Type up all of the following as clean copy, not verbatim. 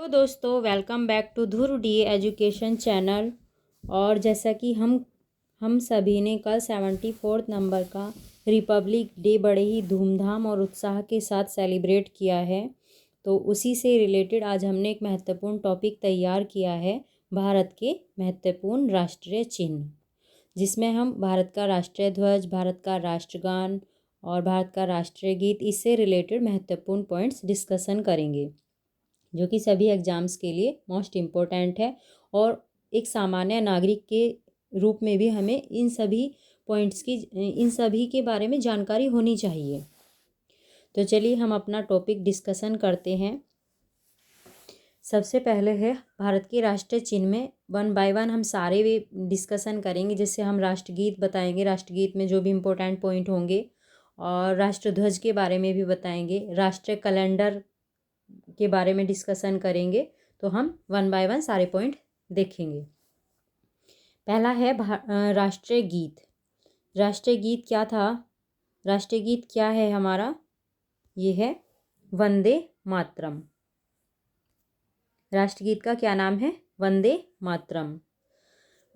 तो दोस्तों welcome back to Dhruv D education channel. और जैसा कि हम सभी ने कल 74 नंबर का रिपब्लिक डे बड़े ही धूमधाम और उत्साह के साथ सेलिब्रेट किया है, तो उसी से रिलेटेड आज हमने एक महत्वपूर्ण टॉपिक तैयार किया है, भारत के महत्वपूर्ण राष्ट्रीय चिन्ह, जिसमें हम भारत का राष्ट्रीय ध्वज, भारत का राष्ट्रगान और भारत का राष्ट्रीय गीत, इससे रिलेटेड महत्वपूर्ण पॉइंट्स डिस्कशन करेंगे, जो कि सभी एग्ज़ाम्स के लिए मोस्ट इम्पोर्टेंट है। और एक सामान्य नागरिक के रूप में भी हमें इन सभी के बारे में जानकारी होनी चाहिए। तो चलिए हम अपना टॉपिक डिस्कशन करते हैं। सबसे पहले है भारत के राष्ट्रीय चिन्ह में 1 बाय 1 हम सारे वे डिस्कशन करेंगे, जिससे हम राष्ट्रगीत बताएंगे, राष्ट्रगीत में जो भी इम्पोर्टेंट पॉइंट होंगे, और राष्ट्रध्वज के बारे में भी बताएंगे, राष्ट्रीय कैलेंडर के बारे में डिस्कशन करेंगे। तो हम 1 बाय 1 सारे पॉइंट देखेंगे। पहला है राष्ट्रीय गीत। राष्ट्रीय गीत क्या था? राष्ट्रीय गीत क्या है हमारा? ये है वंदे मातरम। राष्ट्रगीत का क्या नाम है? वंदे मातरम।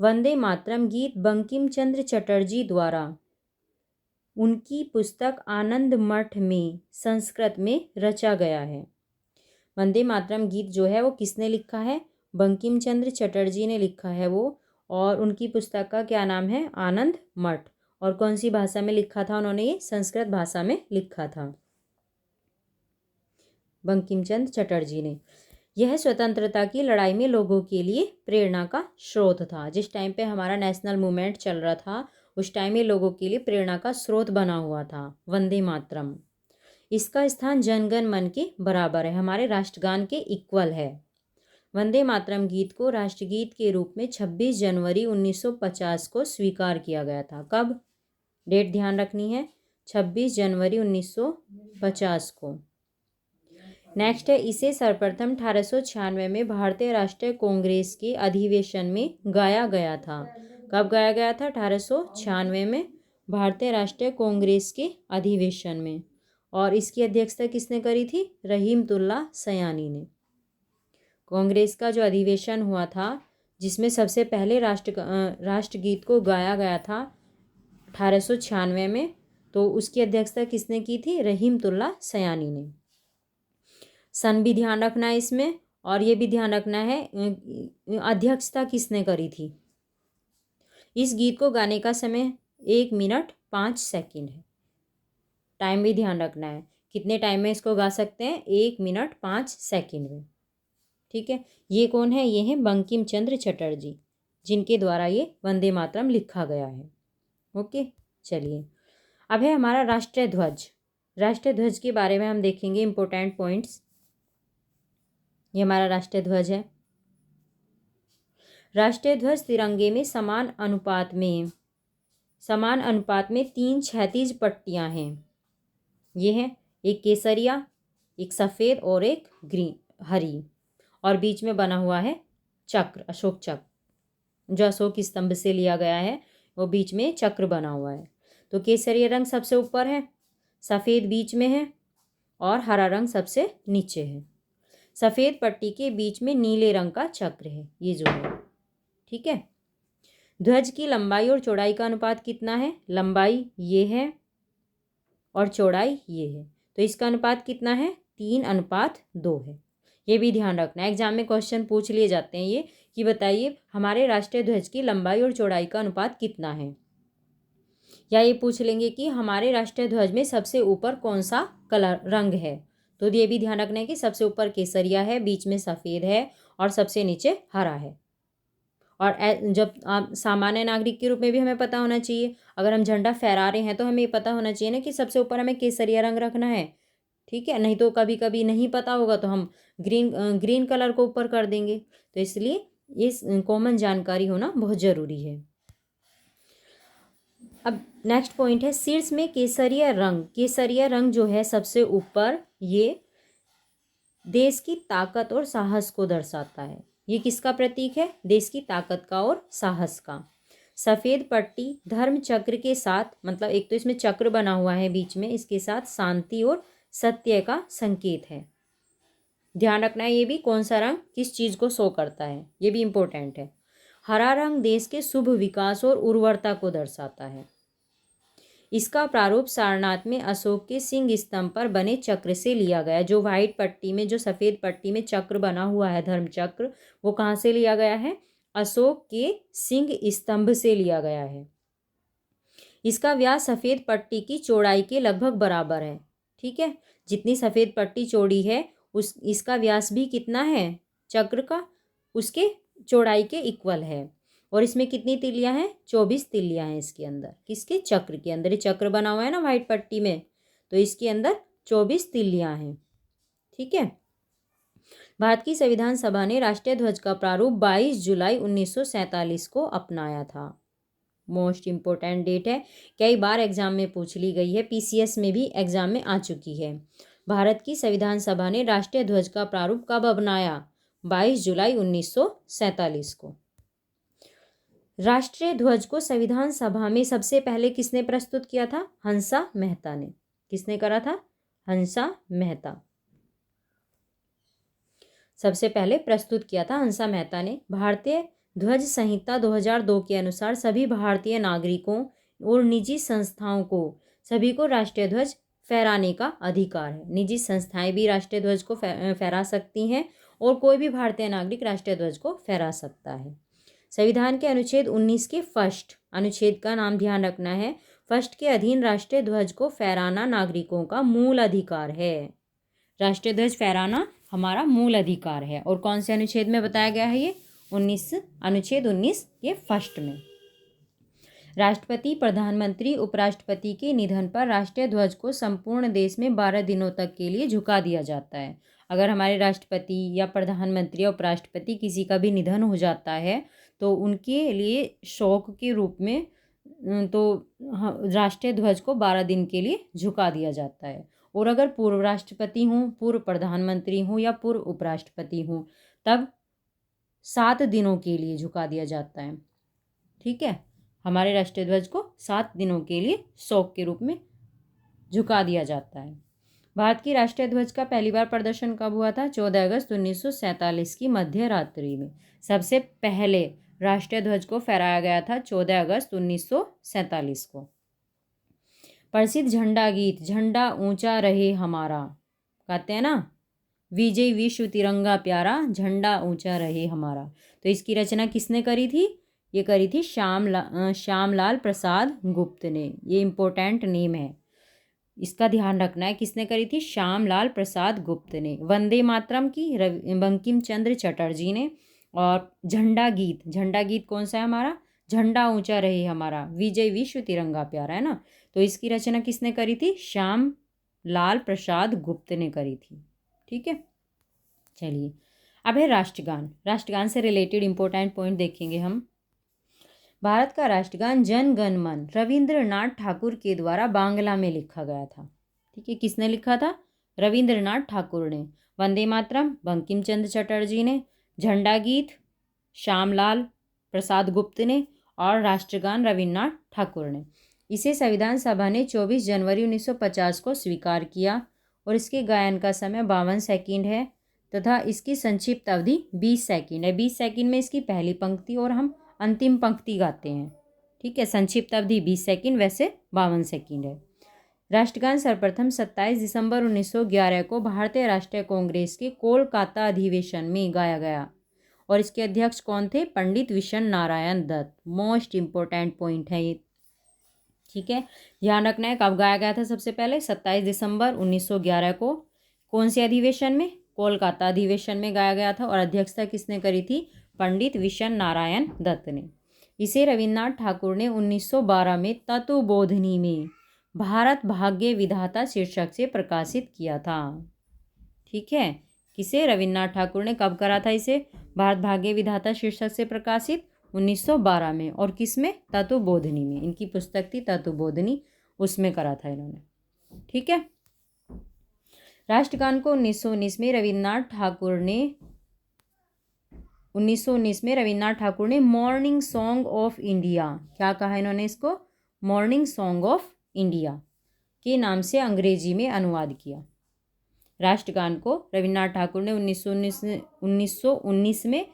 वंदे मातरम गीत बंकिम चंद्र चटर्जी द्वारा उनकी पुस्तक आनंद मठ में संस्कृत में रचा गया है। वंदे मातरम गीत जो है वो किसने लिखा है? बंकिम चंद्र चटर्जी ने लिखा है वो, और उनकी पुस्तक का क्या नाम है? आनंद मठ। और कौन सी भाषा में लिखा था उन्होंने? ये संस्कृत भाषा में लिखा था बंकिम चंद्र चटर्जी ने। यह स्वतंत्रता की लड़ाई में लोगों के लिए प्रेरणा का स्रोत था। जिस टाइम पे हमारा नेशनल मूवमेंट चल रहा था, उस टाइम ये लोगों के लिए प्रेरणा का स्रोत बना हुआ था वंदे मातरम। इसका स्थान जनगण मन के बराबर है, हमारे राष्ट्रगान के इक्वल है। वंदे मातरम गीत को राष्ट्रगीत के रूप में 26 जनवरी 1950 को स्वीकार किया गया था। कब? डेट ध्यान रखनी है, 26 जनवरी 1950 को। नेक्स्ट है, इसे सर्वप्रथम 1896 में भारतीय राष्ट्रीय कांग्रेस के अधिवेशन में गाया गया था। कब गाया गया था? 1896 में भारतीय राष्ट्रीय कांग्रेस के अधिवेशन में। और इसकी अध्यक्षता किसने करी थी? रहीमतुल्लाह सयानी ने। कांग्रेस का जो अधिवेशन हुआ था, जिसमें सबसे पहले राष्ट्रगीत को गाया गया था 1896 में, तो उसकी अध्यक्षता किसने की थी? रहीमतुल्लाह सयानी ने। सन भी ध्यान रखना है इसमें, और ये भी ध्यान रखना है अध्यक्षता किसने करी थी। इस गीत को गाने का समय 1 मिनट 5 सेकंड है। टाइम भी ध्यान रखना है, कितने टाइम में इसको गा सकते हैं? 1 मिनट 5 सेकंड में। ठीक है, ये कौन है? ये हैं बंकिम चंद्र चटर्जी, जिनके द्वारा ये वंदे मातरम लिखा गया है। ओके, चलिए अब है हमारा राष्ट्रीय ध्वज। राष्ट्रीय ध्वज के बारे में हम देखेंगे इंपॉर्टेंट पॉइंट्स। ये हमारा राष्ट्रीय ध्वज है। राष्ट्रीय ध्वज तिरंगे में समान अनुपात में 3 क्षैतिज पट्टियां हैं। ये है एक केसरिया, एक सफ़ेद और एक हरी, और बीच में बना हुआ है चक्र, अशोक चक्र, जो अशोक स्तंभ से लिया गया है, वो बीच में चक्र बना हुआ है। तो केसरिया रंग सबसे ऊपर है, सफ़ेद बीच में है, और हरा रंग सबसे नीचे है। सफ़ेद पट्टी के बीच में नीले रंग का चक्र है, ये जो है। ठीक है, ध्वज की लंबाई और चौड़ाई का अनुपात कितना है? लंबाई ये है और चौड़ाई ये है, तो इसका अनुपात कितना है? 3:2 है। ये भी ध्यान रखना है, एग्जाम में क्वेश्चन पूछ लिए जाते हैं ये, कि बताइए हमारे राष्ट्रीय ध्वज की लंबाई और चौड़ाई का अनुपात कितना है। या ये पूछ लेंगे कि हमारे राष्ट्रीय ध्वज में सबसे ऊपर कौन सा कलर रंग है, तो ये भी ध्यान रखना है कि सबसे ऊपर केसरिया है, बीच में सफ़ेद है, और सबसे नीचे हरा है। और जब आप सामान्य नागरिक के रूप में भी हमें पता होना चाहिए, अगर हम झंडा फहरा रहे हैं तो हमें ये पता होना चाहिए ना कि सबसे ऊपर हमें केसरिया रंग रखना है। ठीक है, नहीं तो कभी कभी नहीं पता होगा तो हम ग्रीन कलर को ऊपर कर देंगे। तो इसलिए ये कॉमन जानकारी होना बहुत ज़रूरी है। अब नेक्स्ट पॉइंट है, शीर्ष में केसरिया रंग। केसरिया रंग जो है सबसे ऊपर, ये देश की ताकत और साहस को दर्शाता है। ये किसका प्रतीक है? देश की ताकत का और साहस का। सफ़ेद पट्टी धर्म चक्र के साथ, मतलब एक तो इसमें चक्र बना हुआ है बीच में, इसके साथ शांति और सत्य का संकेत है। ध्यान रखना है ये भी, कौन सा रंग किस चीज़ को शो करता है, ये भी इम्पोर्टेंट है। हरा रंग देश के शुभ विकास और उर्वरता को दर्शाता है। इसका प्रारूप सारनाथ में अशोक के सिंह स्तंभ पर बने चक्र से लिया गया। जो व्हाइट पट्टी में, जो सफ़ेद पट्टी में चक्र बना हुआ है, धर्म चक्र, वो कहाँ से लिया गया है? अशोक के सिंह स्तंभ से लिया गया है। इसका व्यास सफ़ेद पट्टी की चौड़ाई के लगभग बराबर है। ठीक है, जितनी सफ़ेद पट्टी चौड़ी है इसका व्यास भी कितना है चक्र का, उसके चौड़ाई के इक्वल है। और इसमें कितनी तिल्लियाँ हैं? 24 तिल्लियाँ हैं इसके अंदर। किसके? चक्र के अंदर। ये चक्र बना हुआ है ना व्हाइट पट्टी में, तो इसके अंदर 24 तिल्लियाँ हैं। ठीक है। भारत की संविधान सभा ने राष्ट्रीय ध्वज का प्रारूप 22 जुलाई 1947 को अपनाया था। मोस्ट इम्पोर्टेंट डेट है, कई बार एग्जाम में पूछ ली गई है, पीसीएस में भी एग्जाम में आ चुकी है। भारत की संविधान सभा ने राष्ट्रीय ध्वज का प्रारूप कब अपनाया? 22 जुलाई 1947 को। राष्ट्रीय ध्वज को संविधान सभा में सबसे पहले किसने प्रस्तुत किया था? हंसा मेहता ने। किसने करा था? हंसा मेहता सबसे पहले प्रस्तुत किया था, हंसा मेहता ने। भारतीय ध्वज संहिता 2002 के अनुसार सभी भारतीय नागरिकों और निजी संस्थाओं को, सभी को राष्ट्रीय ध्वज फहराने का अधिकार है। निजी संस्थाएं भी राष्ट्रीय ध्वज को फहरा सकती हैं और कोई भी भारतीय नागरिक राष्ट्रीय ध्वज को फहरा सकता है। संविधान के अनुच्छेद 19 के फर्स्ट अनुच्छेद का नाम ध्यान रखना है। फर्स्ट के अधीन राष्ट्रीय ध्वज को फहराना नागरिकों का मूल अधिकार है। राष्ट्रीय ध्वज फहराना हमारा मूल अधिकार है। और कौन से अनुच्छेद में बताया गया है ये? अनुच्छेद 19 के फर्स्ट में। राष्ट्रपति, प्रधानमंत्री, उपराष्ट्रपति के निधन पर राष्ट्रीय ध्वज को संपूर्ण देश में 12 दिनों तक के लिए झुका दिया जाता है। अगर हमारे राष्ट्रपति या प्रधानमंत्री या उपराष्ट्रपति किसी का भी निधन हो जाता है तो उनके लिए शोक के रूप में तो राष्ट्रीय ध्वज को 12 दिन के लिए झुका दिया जाता है। और अगर पूर्व राष्ट्रपति हूँ, पूर्व प्रधानमंत्री हूँ या पूर्व उपराष्ट्रपति हूँ तब 7 दिनों के लिए झुका दिया जाता है। ठीक है, हमारे राष्ट्रीय ध्वज को 7 दिनों के लिए शोक के रूप में झुका दिया जाता है। भारत की राष्ट्रीय ध्वज का पहली बार प्रदर्शन कब हुआ था? 14 अगस्त 1947 की मध्य रात्रि में सबसे पहले राष्ट्रीय ध्वज को फहराया गया था 14 अगस्त 1947 को। प्रसिद्ध झंडा गीत झंडा ऊंचा रहे हमारा, कहते हैं ना, विजय विश्व तिरंगा प्यारा, झंडा ऊंचा रहे हमारा। तो इसकी रचना किसने करी थी? ये करी थी श्यामलाल प्रसाद गुप्त ने। ये इम्पोर्टेंट नेम है, इसका ध्यान रखना है। किसने करी थी? श्यामलाल प्रसाद गुप्त ने। वंदे मातरम की बंकिम चंद्र चटर्जी ने। और झंडा गीत कौन सा है हमारा? झंडा ऊंचा रहे हमारा, विजय विश्व तिरंगा प्यारा, है ना। तो इसकी रचना किसने करी थी? श्यामलाल प्रसाद गुप्त ने करी थी। ठीक है, चलिए अब है राष्ट्रगान। राष्ट्रगान से रिलेटेड इंपॉर्टेंट पॉइंट देखेंगे हम। भारत का राष्ट्रगान जन गण मन रविंद्रनाथ ठाकुर के द्वारा बांग्ला में लिखा गया था। ठीक है, किसने लिखा था? रविंद्रनाथ ठाकुर ने। वंदे मातरम बंकिम चंद्र चटर्जी ने। झंडा गीत श्यामलाल प्रसाद गुप्त ने। और राष्ट्रगान रविन्द्रनाथ ठाकुर ने। इसे संविधान सभा ने 24 जनवरी 1950 को स्वीकार किया और इसके गायन का समय 52 सेकंड है तथा इसकी संक्षिप्त अवधि 20 सेकंड है। 20 सेकंड में इसकी पहली पंक्ति और हम अंतिम पंक्ति गाते हैं। ठीक है, संक्षिप्त अवधि 20 सेकंड, वैसे 52 सेकंड है। राष्ट्रगान सर्वप्रथम 27 दिसंबर 1911 को भारतीय राष्ट्रीय कांग्रेस के कोलकाता अधिवेशन में गाया गया और इसके अध्यक्ष कौन थे? Pandit Vishan Narayan Dutt. Most important point है ये। ठीक है, ध्यान रखना है कब गाया गया था? सबसे पहले 27 दिसंबर 1911 को। कौन से अधिवेशन में? कोलकाता अधिवेशन में गाया गया था। और अध्यक्षता किसने करी थी? पंडित विशन नारायण दत्त ने। इसे रविन्द्रनाथ ठाकुर ने 1912 में तत्वबोधिनी में भारत भाग्य विधाता शीर्षक से प्रकाशित किया था। ठीक है, किसे? रविन्द्रनाथ ठाकुर ने। कब करा था इसे? भारत भाग्य विधाता शीर्षक से प्रकाशित 1912 में। और किस में? तत्वबोधिनी में। इनकी पुस्तक थी तत्वबोधिनी, उसमें करा था इन्होंने। ठीक है, राष्ट्रगान को 1919 में रविन्द्रनाथ ठाकुर ने मॉर्निंग सॉन्ग ऑफ इंडिया, क्या कहा इन्होंने इसको? मॉर्निंग सॉन्ग ऑफ इंडिया के नाम से अंग्रेजी में अनुवाद किया। राष्ट्रगान को रविन्द्रनाथ ठाकुर ने 1919 में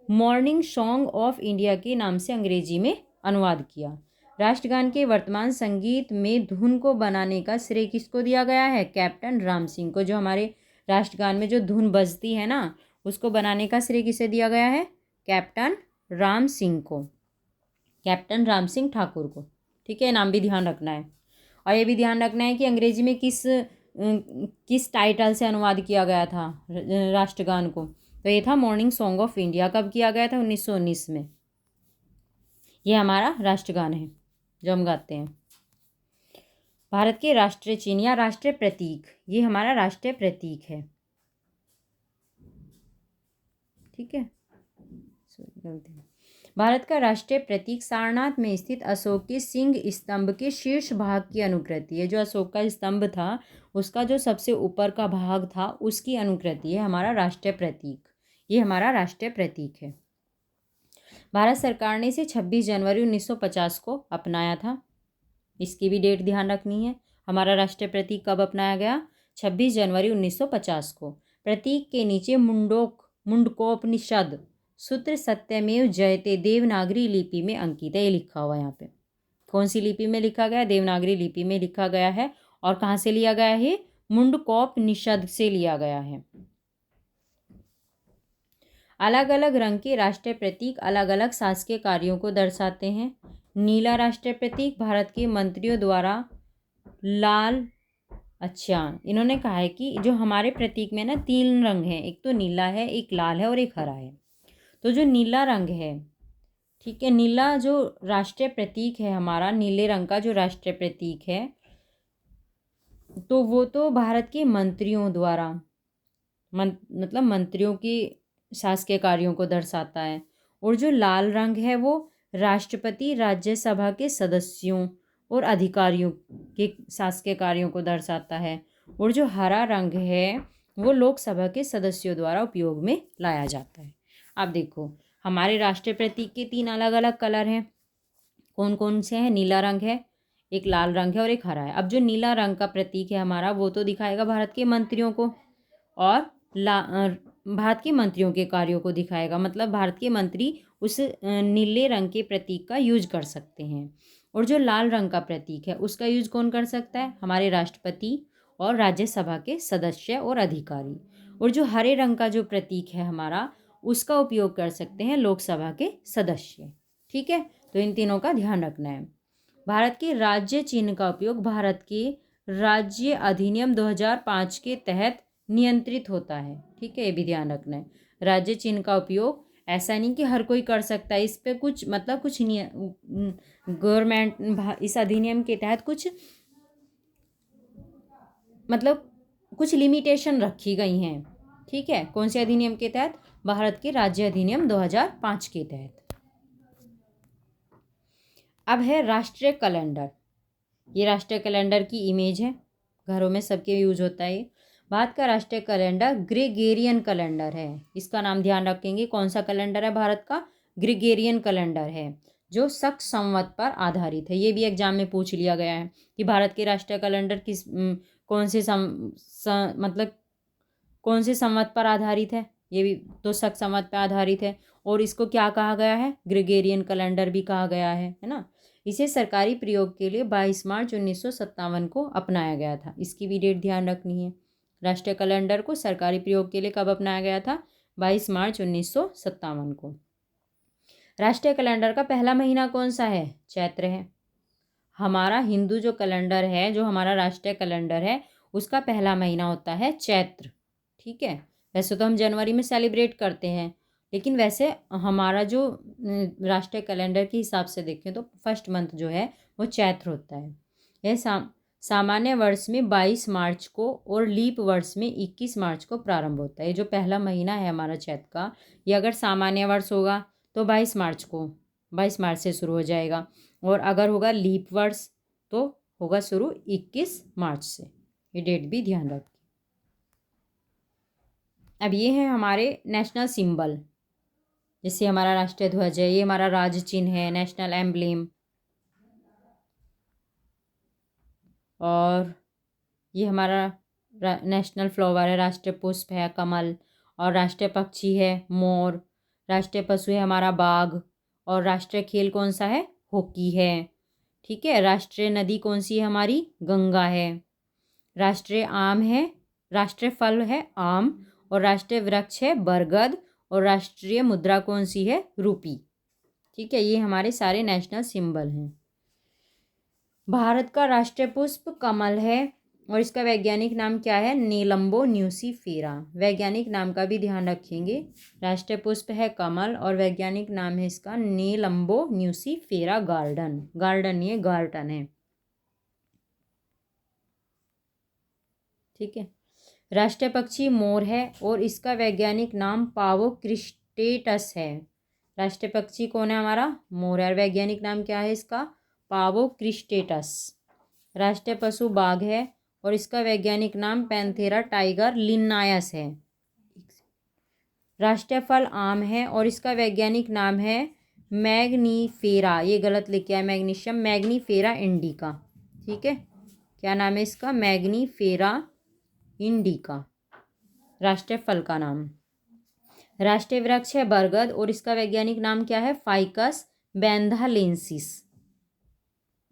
मॉर्निंग सॉन्ग ऑफ इंडिया के नाम से अंग्रेजी में अनुवाद किया। राष्ट्रगान के वर्तमान संगीत में धुन को बनाने का श्रेय किसको दिया गया है? कैप्टन राम सिंह को। जो हमारे राष्ट्रगान में जो धुन बजती है ना, उसको बनाने का श्रेय किसे दिया गया है? कैप्टन राम सिंह को, कैप्टन राम सिंह ठाकुर को। ठीक है, नाम भी ध्यान रखना है। और ये भी ध्यान रखना है कि अंग्रेजी में किस टाइटल से अनुवाद किया गया था राष्ट्रगान को। तो ये था मॉर्निंग सॉन्ग ऑफ इंडिया। कब किया गया था? 1919 में। ये हमारा राष्ट्रगान है जो हम गाते हैं। भारत के राष्ट्रीय चिन्ह या राष्ट्रीय प्रतीक, ये हमारा राष्ट्रीय प्रतीक है। ठीक है, भारत का राष्ट्रीय प्रतीक सारनाथ में स्थित अशोक के सिंह स्तंभ के शीर्ष भाग की अनुकृति है। जो अशोक का स्तंभ था, उसका जो सबसे ऊपर का भाग था, उसकी अनुकृति है हमारा राष्ट्रीय प्रतीक। ये हमारा राष्ट्रीय प्रतीक है। भारत सरकार ने इसे 26 जनवरी 1950 को अपनाया था। इसकी भी डेट ध्यान रखनी है। हमारा राष्ट्रीय प्रतीक कब अपनाया गया? 26 जनवरी 1950 को। प्रतीक के नीचे मुंडकोपनिषद सूत्र सत्यमेव जयते देवनागरी लिपि में अंकित है। ये लिखा हुआ है यहाँ पे। कौन सी लिपि में लिखा गया? देवनागरी लिपि में लिखा गया है। और कहाँ से लिया गया है? मुंडकोपनिषद से लिया गया है। अलग अलग रंग के राष्ट्रीय प्रतीक अलग अलग शासकीय कार्यों को दर्शाते हैं। नीला राष्ट्रीय प्रतीक भारत के मंत्रियों द्वारा लाल, अच्छा, इन्होंने कहा है कि जो हमारे प्रतीक में ना 3 रंग हैं, एक तो नीला है, एक लाल है और एक हरा है। तो जो नीला रंग है, ठीक है, नीला जो राष्ट्रीय प्रतीक है हमारा, नीले रंग का जो राष्ट्रीय प्रतीक है, तो वो तो भारत के मंत्रियों द्वारा मतलब मंत्रियों की शासकीय कार्यों को दर्शाता है। और जो लाल रंग है वो राष्ट्रपति, राज्यसभा के सदस्यों और अधिकारियों के शासकीय कार्यों को दर्शाता है। और जो हरा रंग है वो लोकसभा के सदस्यों द्वारा उपयोग में लाया जाता है। अब देखो, हमारे राष्ट्रीय प्रतीक के 3 अलग अलग कलर हैं। कौन कौन से हैं? नीला रंग है, एक लाल रंग है और एक हरा है। अब जो नीला रंग का प्रतीक है हमारा, वो तो दिखाएगा भारत के मंत्रियों को, और भारत के मंत्रियों के कार्यों को दिखाएगा। मतलब भारत के मंत्री उस नीले रंग के प्रतीक का यूज कर सकते हैं। और जो लाल रंग का प्रतीक है उसका यूज कौन कर सकता है? हमारे राष्ट्रपति और राज्यसभा के सदस्य और अधिकारी। और जो हरे रंग का जो प्रतीक है हमारा, उसका उपयोग कर सकते हैं लोकसभा के सदस्य। ठीक है, तो इन तीनों का ध्यान रखना है। भारत के राज्य चिन्ह का उपयोग भारत के राज्य अधिनियम 2005 के तहत नियंत्रित होता है। ठीक है, ये भी ध्यान रखना है। राज्य चिन्ह का उपयोग ऐसा नहीं कि हर कोई कर सकता है। इस पे कुछ कुछ गवर्नमेंट इस अधिनियम के तहत कुछ लिमिटेशन रखी गई हैं। ठीक है, कौन से अधिनियम के तहत? भारत के राज्य अधिनियम 2005 के तहत। अब है राष्ट्रीय कैलेंडर। ये राष्ट्रीय कैलेंडर की इमेज है, घरों में सबके यूज होता है। भारत का राष्ट्रीय कैलेंडर ग्रेगोरियन कैलेंडर है। इसका नाम ध्यान रखेंगे। कौन सा कैलेंडर है भारत का? ग्रेगोरियन कैलेंडर है, जो शक संवत पर आधारित है। ये भी एग्जाम में पूछ लिया गया है कि भारत के राष्ट्रीय कैलेंडर कौन से संवत पर आधारित है। ये भी तो शक संवत पर आधारित है। और इसको क्या कहा गया है? ग्रेगोरियन कैलेंडर भी कहा गया है ना। इसे सरकारी प्रयोग के लिए 22 मार्च 1957 को अपनाया गया था। इसकी भी डेट ध्यान रखनी है। राष्ट्रीय कैलेंडर को सरकारी प्रयोग के लिए कब अपनाया गया था? 22 मार्च 1957 को। राष्ट्रीय कैलेंडर का पहला महीना कौन सा है? चैत्र है। हमारा हिंदू जो कैलेंडर है, जो हमारा राष्ट्रीय कैलेंडर है, उसका पहला महीना होता है चैत्र। ठीक है, वैसे तो हम जनवरी में सेलिब्रेट करते हैं, लेकिन वैसे हमारा जो राष्ट्रीय कैलेंडर के हिसाब से देखें तो फर्स्ट मंथ जो है वो चैत्र होता है। यह सामान्य वर्ष में 22 मार्च को और लीप वर्ष में 21 मार्च को प्रारंभ होता है। जो पहला महीना है हमारा चैत्र का, ये अगर सामान्य वर्ष होगा तो 22 मार्च से शुरू हो जाएगा, और अगर होगा लीप वर्ष तो होगा शुरू 21 मार्च से। ये डेट भी ध्यान रखें। अब ये है हमारे नेशनल सिंबल। जैसे हमारा राष्ट्रीय ध्वज है, ये हमारा राज्य चिन्ह है, नेशनल एम्ब्लेम। और ये हमारा नेशनल फ्लावर है, राष्ट्रीय पुष्प है कमल, और राष्ट्रीय पक्षी है मोर, राष्ट्रीय पशु है हमारा बाघ, और राष्ट्रीय खेल कौन सा है, हॉकी है। ठीक है, राष्ट्रीय नदी कौन सी है हमारी, गंगा है। राष्ट्रीय आम है, राष्ट्रीय फल है आम, और राष्ट्रीय वृक्ष है बरगद, और राष्ट्रीय मुद्रा कौन सी है, रूपी। ठीक है, ये हमारे सारे नेशनल सिंबल हैं। भारत का राष्ट्रीय पुष्प कमल है, और इसका वैज्ञानिक नाम क्या है, नीलम्बो न्यूसीफेरा। वैज्ञानिक नाम का भी ध्यान रखेंगे। राष्ट्रीय पुष्प है कमल और वैज्ञानिक नाम है इसका नीलम्बो न्यूसीफेरा गार्डन। गार्डन ये गार्डन है। ठीक है, राष्ट्रीय पक्षी मोर है और इसका वैज्ञानिक नाम पावोक्रिस्टेटस है। राष्ट्रीय पक्षी कौन है हमारा, मोर है, और वैज्ञानिक नाम क्या है इसका, पावोक्रिस्टेटस। राष्ट्रीय पशु बाघ है और इसका वैज्ञानिक नाम पैंथेरा टाइगर लिन्नायस है। राष्ट्रीय फल आम है और इसका वैज्ञानिक नाम है मैग्नीफेरा, ये गलत लिखा है मैग्नीशियम, मैग्नीफेरा इंडिका। ठीक है, क्या नाम है इसका, मैग्नीफेरा इंडिका, राष्ट्रीय फल का नाम। राष्ट्रीय वृक्ष है बरगद और इसका वैज्ञानिक नाम क्या है, फाइकस बैंथालेंसिस,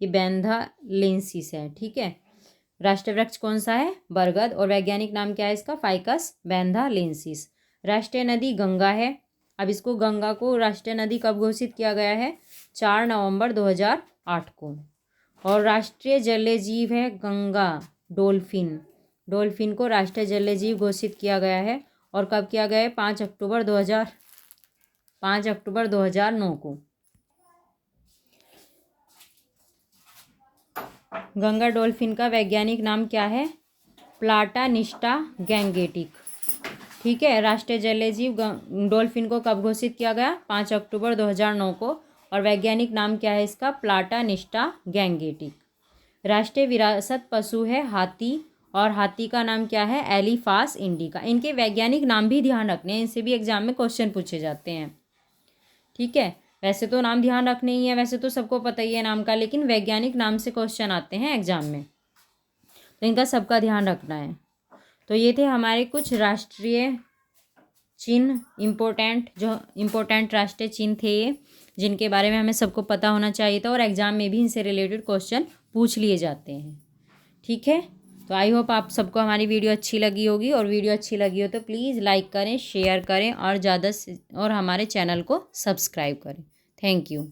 ये बैंथालेंसिस है। ठीक है, राष्ट्रीय वृक्ष कौन सा है, बरगद, और वैज्ञानिक नाम क्या है इसका, फाइकस बैंथालेंसिस। राष्ट्रीय नदी गंगा है। अब इसको गंगा को राष्ट्रीय नदी कब घोषित किया गया है, 4 नवंबर 2008 को। और राष्ट्रीय जलीय जीव है गंगा डॉल्फिन। डॉल्फिन को राष्ट्रीय जलीय जीव घोषित किया गया है और कब किया गया है, 5 अक्टूबर 2009 को। गंगा डॉल्फिन का वैज्ञानिक नाम क्या है, प्लाटानिस्टा गैंगेटिक। ठीक है, राष्ट्रीय जलीय जीव डॉल्फिन को कब घोषित किया गया, 5 अक्टूबर 2009 को, और वैज्ञानिक नाम क्या है इसका, प्लाटानिस्टा गैंगेटिक। राष्ट्रीय विरासत पशु है हाथी और हाथी का नाम क्या है, एलिफास इंडिका। इनके वैज्ञानिक नाम भी ध्यान रखने हैं, इनसे भी एग्जाम में क्वेश्चन पूछे जाते हैं। ठीक है, वैसे तो नाम ध्यान रखने ही है, वैसे तो सबको पता ही है नाम का, लेकिन वैज्ञानिक नाम से क्वेश्चन आते हैं एग्जाम में, तो इनका सबका ध्यान रखना है। तो ये थे हमारे कुछ राष्ट्रीय चिन्ह, जो इम्पोर्टेंट राष्ट्रीय चिन्ह थे ये, जिनके बारे में हमें सबको पता होना चाहिए था, और एग्जाम में भी इनसे रिलेटेड क्वेश्चन पूछ लिए जाते हैं। ठीक है, तो आई होप आप सबको हमारी वीडियो अच्छी लगी होगी, और वीडियो अच्छी लगी हो तो प्लीज़ लाइक करें, शेयर करें, और ज़्यादा से और हमारे चैनल को सब्सक्राइब करें। Thank you.